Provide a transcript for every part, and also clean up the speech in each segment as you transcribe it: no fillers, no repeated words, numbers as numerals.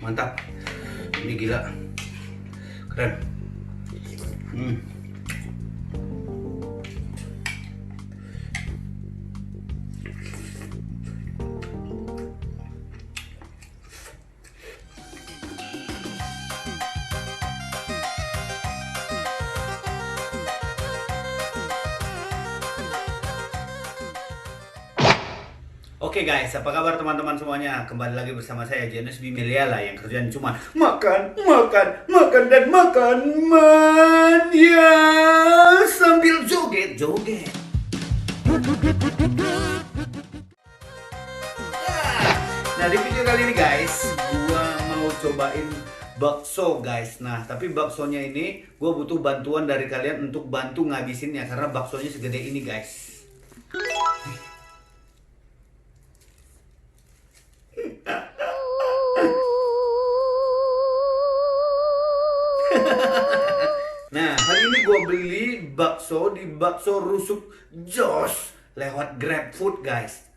Mantap. Ini gila. Keren. Oke guys, apa kabar teman-teman semuanya? Kembali lagi bersama saya Janus Bimeliala yang kerjaan cuma makan, makan, makan dan makan ya sambil joget-joget. Nah, di video kali ini guys, gua mau cobain bakso guys. Nah, tapi baksonya ini gua butuh bantuan dari kalian untuk bantu ngabisinnya karena baksonya segede ini guys. Nah, hari ini gue beli bakso di Bakso Rusuk Jos lewat GrabFood guys.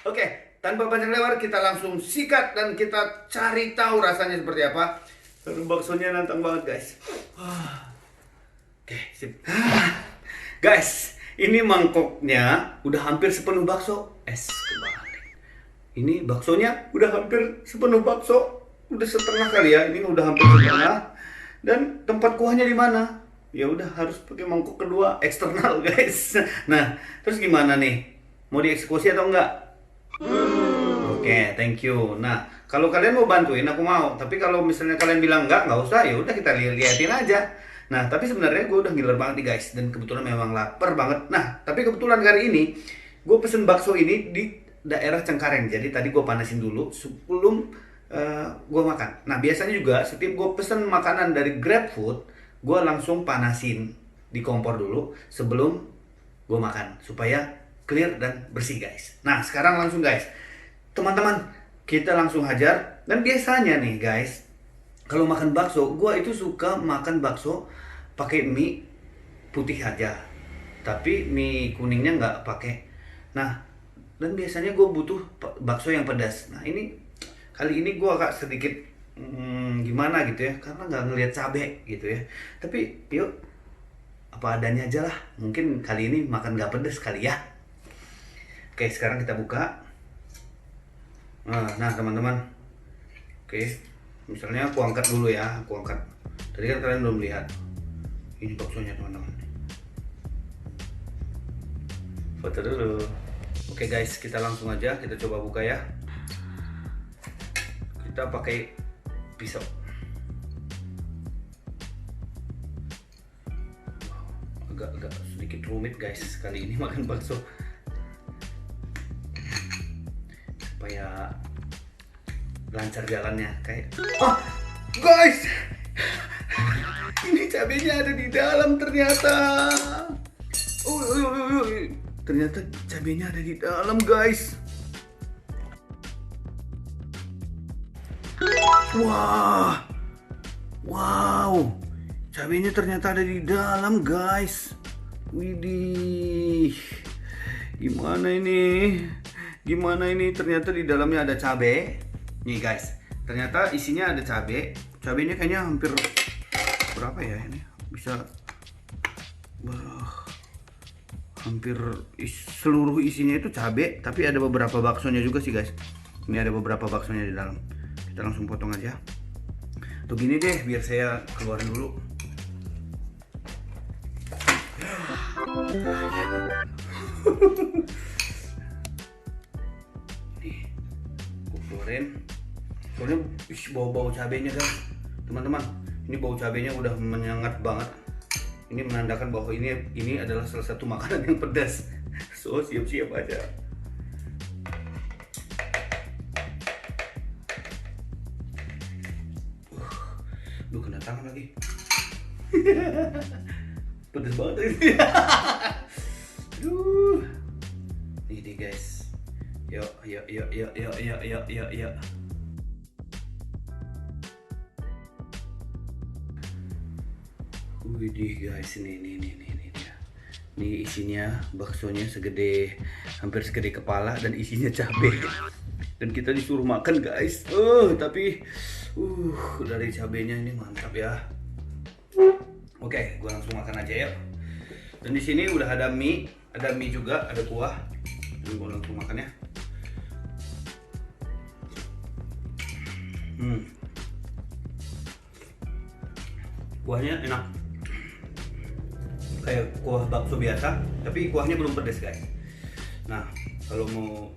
Oke, tanpa panjang lebar kita langsung sikat dan kita cari tahu rasanya seperti apa. Karena baksonya nantang banget guys. Oke, sip. Guys, ini mangkoknya udah hampir sepenuh bakso. Kebalik. Ini baksonya udah hampir sepenuh bakso. Udah setengah kali ya. Ini udah hampir setengah. Dan tempat kuahnya di mana? Ya udah harus pakai mangkok kedua eksternal guys. Nah, terus gimana nih? Mau dieksekusi atau enggak? Oke, thank you. Nah, kalau kalian mau bantuin aku mau. Tapi kalau misalnya kalian bilang enggak usah, ya udah kita liatin aja. Nah, tapi sebenarnya gue udah ngiler banget nih guys. Dan kebetulan memang lapar banget. Nah, tapi kebetulan kali ini gue pesen bakso ini di daerah Cengkareng. Jadi tadi gue panasin dulu sebelum gue makan. Nah, biasanya juga setiap gue pesen makanan dari GrabFood, gue langsung panasin di kompor dulu sebelum gue makan supaya clear dan bersih guys. Nah, sekarang langsung guys, teman-teman, kita langsung hajar. Dan biasanya nih guys, kalau makan bakso, gue itu suka makan bakso pakai mie putih aja, tapi mie kuningnya nggak pakai. Nah, dan biasanya gue butuh bakso yang pedas. Nah, ini kali ini gue agak sedikit gimana gitu ya, karena nggak ngelihat cabe gitu ya. Tapi yuk, apa adanya aja lah. Mungkin kali ini makan nggak pedas kali ya. Oke, sekarang kita buka. Nah teman-teman, oke, misalnya aku angkat dulu ya. Aku angkat. Tadi kan kalian belum lihat. Ini baksonya teman-teman. Foto dulu. Oke guys, kita langsung aja kita coba buka ya. Kita pakai pisau. Agak sedikit rumit guys kali ini makan bakso. Supaya lancar jalannya kayak. Guys, ini cabenya ada di dalam ternyata. Ternyata cabenya ada di dalam guys. Wah, wow, cabenya ternyata ada di dalam guys. Widih, gimana ini? Gimana ini? Ternyata di dalamnya ada cabe. Nih guys, ternyata isinya ada cabe. Cabenya kayaknya hampir berapa ya ini? Bisa hampir seluruh isinya itu cabe, tapi ada beberapa baksonya juga sih guys. Ini ada beberapa baksonya di dalam. Kita langsung potong aja. Tuh gini deh, biar saya keluarin dulu. Nih, aku keluarin. Soalnya bau-bau cabenya guys, teman-teman. Ini bau cabenya udah menyengat banget. Ini menandakan bahwa ini adalah salah satu makanan yang pedas. So, siap-siap aja. Duh, kena tangan lagi. Pedas banget ini. Aduh. Ini guys. Yuk. Widih guys, ini dia. Ini isinya baksonya segede, hampir segede kepala dan isinya cabai. Dan kita disuruh makan guys. Tapi dari cabenya ini mantap ya. Oke, gua langsung makan aja ya. Dan di sini udah ada mie juga, ada kuah. Dan gua langsung makan ya. Kuahnya enak, kayak kuah bakso biasa, tapi kuahnya belum pedas guys. Nah, kalau mau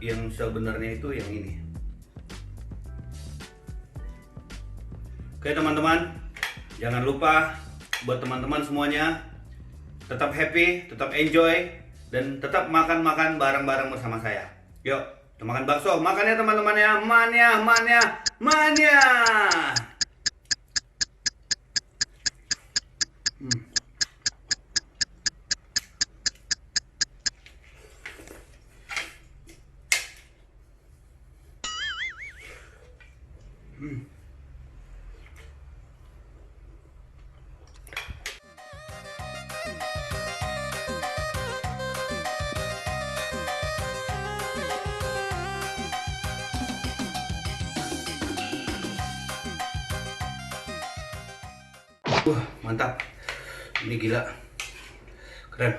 yang sebenarnya itu yang ini. Oke teman-teman, jangan lupa buat teman-teman semuanya tetap happy, tetap enjoy, dan tetap makan-makan bareng-bareng bersama saya. Yuk, kita makan bakso, makan ya teman-teman ya, mania. Mantap. Ini gila. Keren.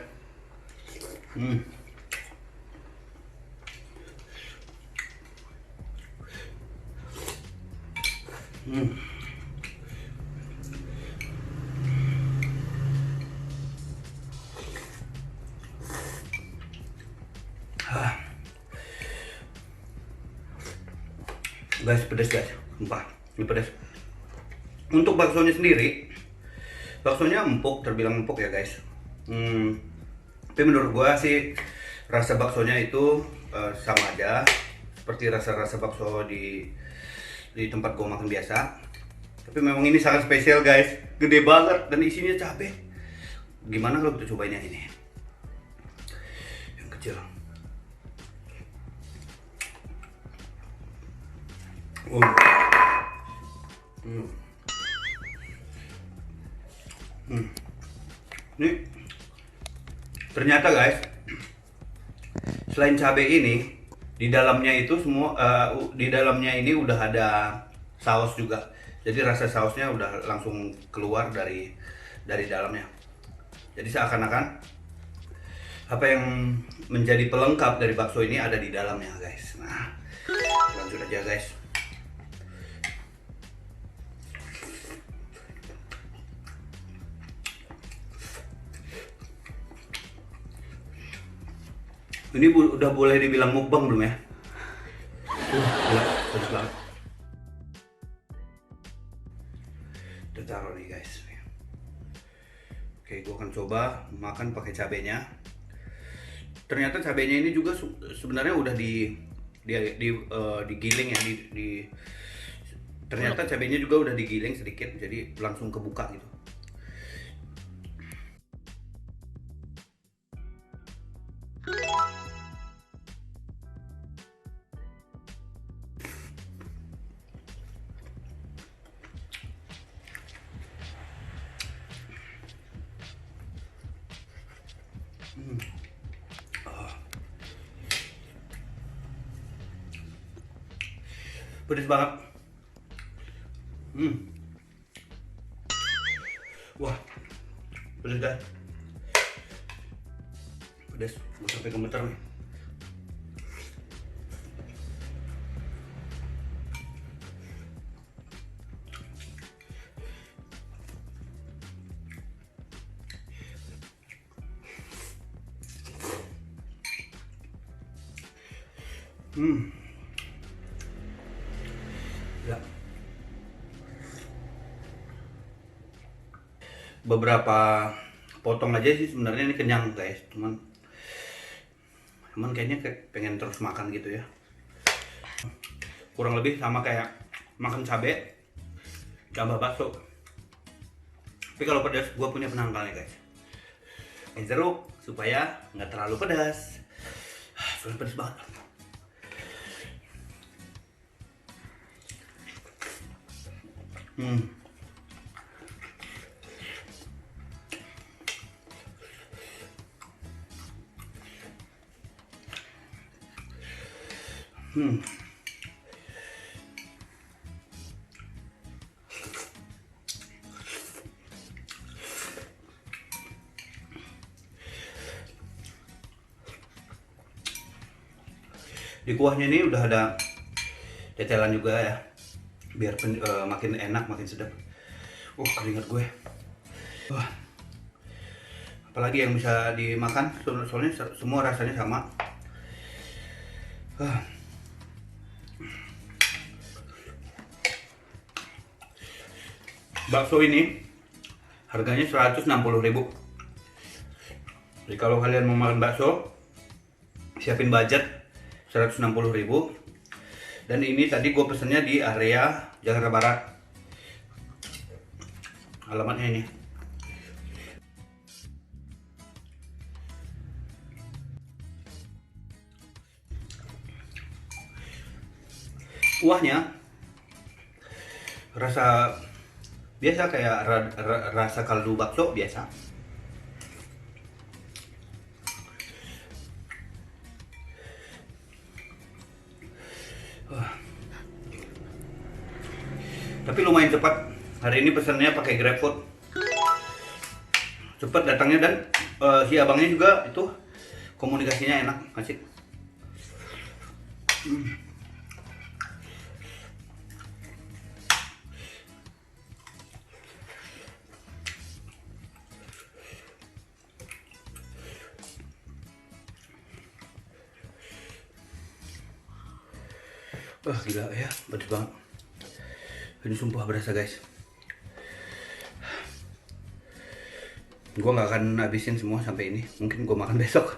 Guys, pedas guys. Sumpah, ini pedas. Untuk baksonya sendiri, baksonya empuk, terbilang empuk ya guys. Tapi menurut gua sih rasa baksonya itu sama aja seperti rasa-rasa bakso di tempat gua makan biasa. Tapi memang ini sangat spesial guys, gede banget dan isinya cabai. Gimana kalau kita cobain yang ini? Yang kecil. Ini ternyata guys, selain cabai ini di dalamnya itu semua di dalamnya ini udah ada saus juga. Jadi rasa sausnya udah langsung keluar dari dalamnya. Jadi seakan-akan apa yang menjadi pelengkap dari bakso ini ada di dalamnya guys. Nah, lanjut aja guys. Ini udah boleh dibilang mukbang belum ya? Gila, pedas banget. Udah taruh nih guys. Oke, gue akan coba makan pakai cabenya. Ternyata cabenya ini juga sebenarnya udah digiling ya, ternyata cabenya juga udah digiling sedikit, jadi langsung kebuka gitu. Pedes banget. Wah, pedes guys. Pedes, gue sampai gemeter nih. Ya. Beberapa potong aja sih sebenarnya ini kenyang guys, cuman kayaknya pengen terus makan gitu ya. Kurang lebih sama kayak makan cabai tambah bakso. Tapi kalau pedas, gue punya penangkalnya guys. Jeruk supaya nggak terlalu pedas. Soalnya pedas banget. Hmm. Di kuahnya ini udah ada tetelan juga ya, biar makin enak, makin sedap. Keringat gue. Wah, apalagi yang bisa dimakan, soalnya semua rasanya sama. Bakso ini harganya 160.000. Jadi kalau kalian mau makan bakso, siapin budget 160.000. Dan ini tadi gue pesennya di area Jakarta Barat. Alamatnya ini. Kuahnya rasa biasa, kayak rasa kaldu bakso biasa. Tapi lumayan cepat. Hari ini pesannya pakai GrabFood. Cepat datangnya, dan si abangnya juga itu komunikasinya enak, asik. Wah gila ya, pedes banget. Ini sumpah berasa guys. Gue nggak akan habisin semua sampai ini. Mungkin gue makan besok.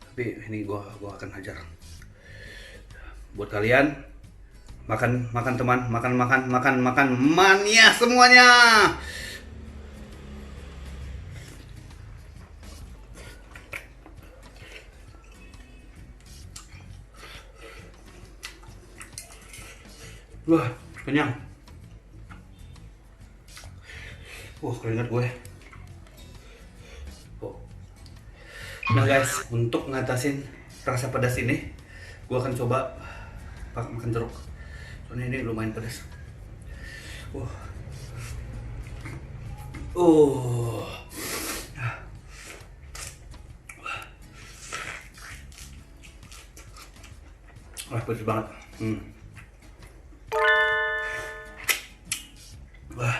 Tapi ini gue akan hajar. Buat kalian, makan teman, makan mania semuanya. Wah, kenyang. Keringat gue. Nah guys, untuk ngatasin rasa pedas ini, gue akan coba makan jeruk. Soalnya ini lumayan pedas. Wah, pedas banget. Wah,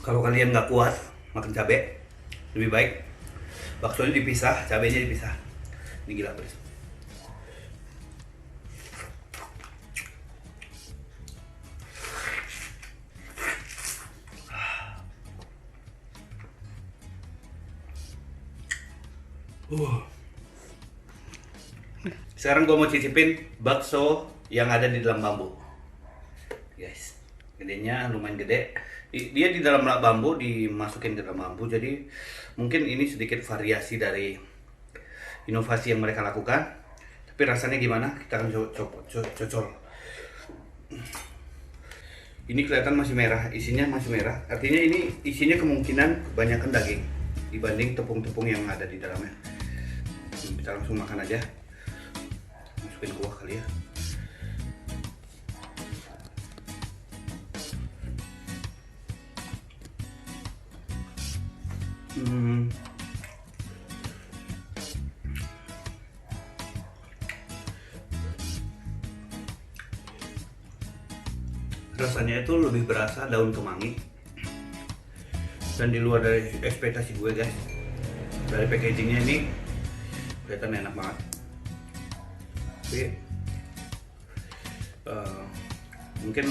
kalau kalian nggak kuat makan cabai, lebih baik baksonya dipisah, cabainya dipisah. Ini gila pedas. Sekarang gue mau cicipin bakso yang ada di dalam bambu. Guys, gedenya lumayan gede. Dia di dalam bambu, dimasukin ke dalam bambu. Jadi mungkin ini sedikit variasi dari inovasi yang mereka lakukan. Tapi rasanya gimana? Kita akan cocol. Ini kelihatan masih merah, isinya masih merah. Artinya ini isinya kemungkinan kebanyakan daging dibanding tepung-tepung yang ada di dalamnya. Kita langsung makan aja. Masukin kuah kali ya. Rasanya itu lebih berasa daun kemangi, dan di luar dari ekspektasi gue guys. Dari packagingnya ini kelihatan enak banget. Tapi mungkin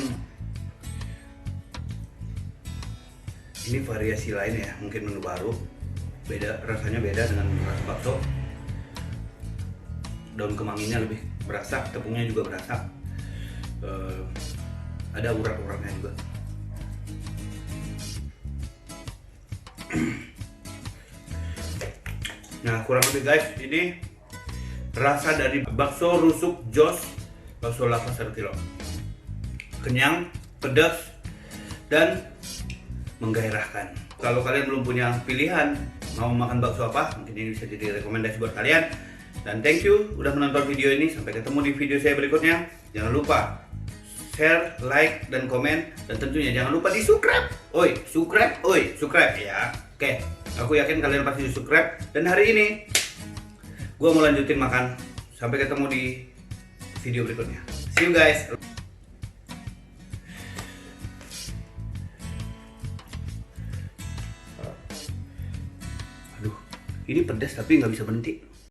ini variasi lain ya, mungkin menu baru, beda rasanya, beda dengan rasa bakso. Daun kemanginya lebih berasa, tepungnya juga berasa, ada urat-uratnya juga. Nah kurang lebih guys, ini rasa dari bakso rusuk Jos, bakso lava 1 kilo. Kenyang, pedas, dan menggairahkan. Kalau kalian belum punya pilihan mau makan bakso apa, mungkin ini bisa jadi rekomendasi buat kalian. Dan thank you udah menonton video ini. Sampai ketemu di video saya berikutnya. Jangan lupa share, like, dan komen. Dan tentunya jangan lupa di subscribe. Subscribe ya. Oke, aku yakin kalian pasti subscribe. Dan hari ini gue mau lanjutin makan. Sampai ketemu di video berikutnya. See you guys. Aduh, ini pedas tapi nggak bisa berhenti.